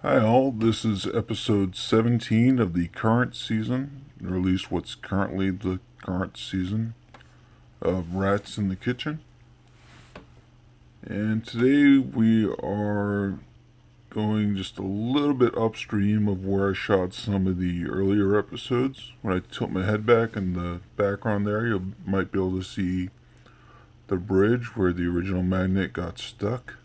Hi all, this is episode 17 of the current season, or at least what's currently the current season of Rats in the Kitchen. And today we are going just a little bit upstream of where I shot some of the earlier episodes. When I tilt my head back in the background there, you might be able to see the bridge where the original magnet got stuck.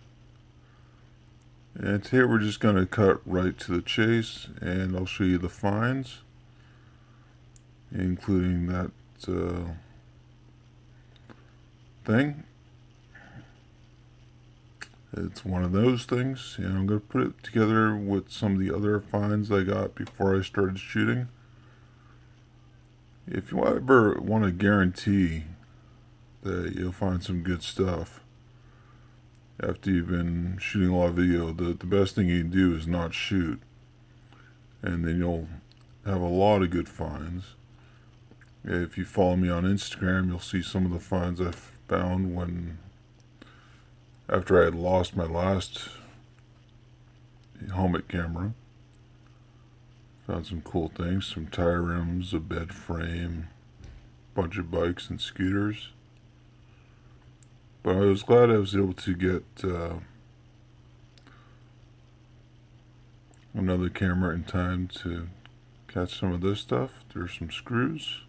And today we're just going to cut right to the chase, and I'll show you the finds, including that thing. It's one of those things, and I'm going to put it together with some of the other finds I got before I started shooting. If you ever want to guarantee that you'll find some good stuff after you've been shooting a lot of video, the best thing you can do is not shoot, and then you'll have a lot of good finds. If you follow me on Instagram, you'll see some of the finds I found after I had lost my last helmet camera. Found some cool things, some tire rims, a bed frame, a bunch of bikes and scooters. But I was glad I was able to get another camera in time to catch some of this stuff. There's some screws.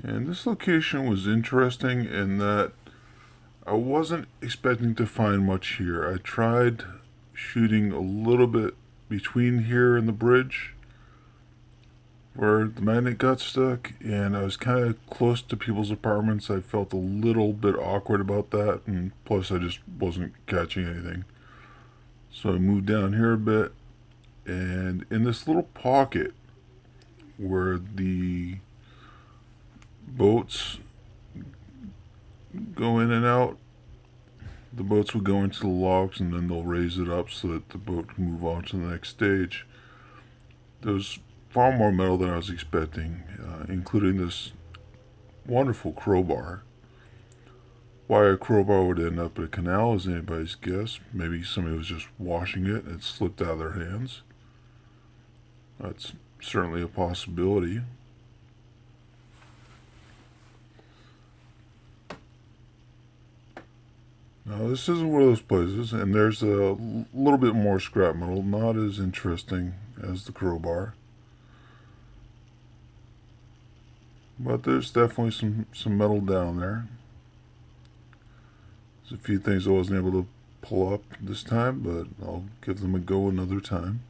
And this location was interesting in that I wasn't expecting to find much here. I tried shooting a little bit between here and the bridge where the magnet got stuck, and I was kind of close to people's apartments. I felt a little bit awkward about that, and plus I just wasn't catching anything. So I moved down here a bit, and in this little pocket where the boats go in and out, the boats will go into the logs and then they'll raise it up so that the boat can move on to the next stage. There's far more metal than I was expecting, including this wonderful crowbar. Why a crowbar would end up in a canal is anybody's guess. Maybe somebody was just washing it and it slipped out of their hands. That's certainly a possibility. Now, this isn't one of those places, and there's a little bit more scrap metal, not as interesting as the crowbar. But there's definitely some metal down there. There's a few things I wasn't able to pull up this time, but I'll give them a go another time.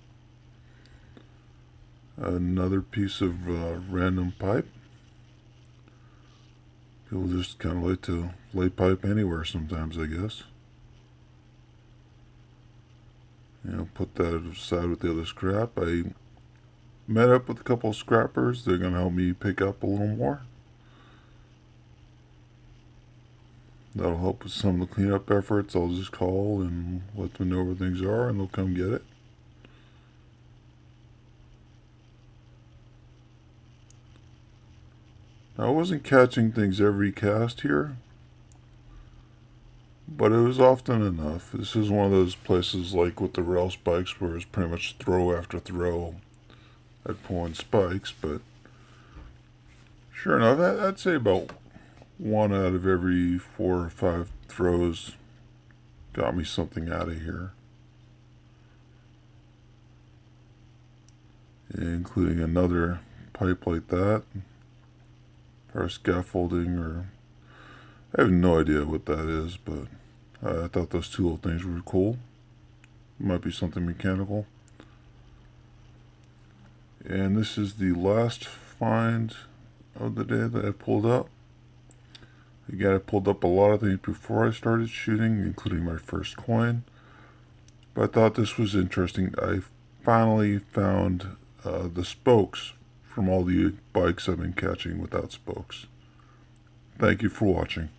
Another piece of random pipe. People just kind of like to lay pipe anywhere sometimes, I guess. Put that aside with the other scrap. I met up with a couple of scrappers. They're going to help me pick up a little more. That'll help with some of the cleanup efforts. I'll just call and let them know where things are, and they'll come get it. Now, I wasn't catching things every cast here, but it was often enough. This is one of those places like with the rail spikes where it's pretty much throw after throw at pulling spikes, but sure enough, I'd say about 1 out of every 4 or 5 throws got me something out of here, including another pipe like that, or scaffolding, or I have no idea what that is, but I thought those two little things were cool. Might be something mechanical. And this is the last find of the day that I pulled up. Again, I pulled up a lot of things before I started shooting, including my first coin. But I thought this was interesting. I finally found the spokes from all the bikes I've been catching without spokes. Thank you for watching.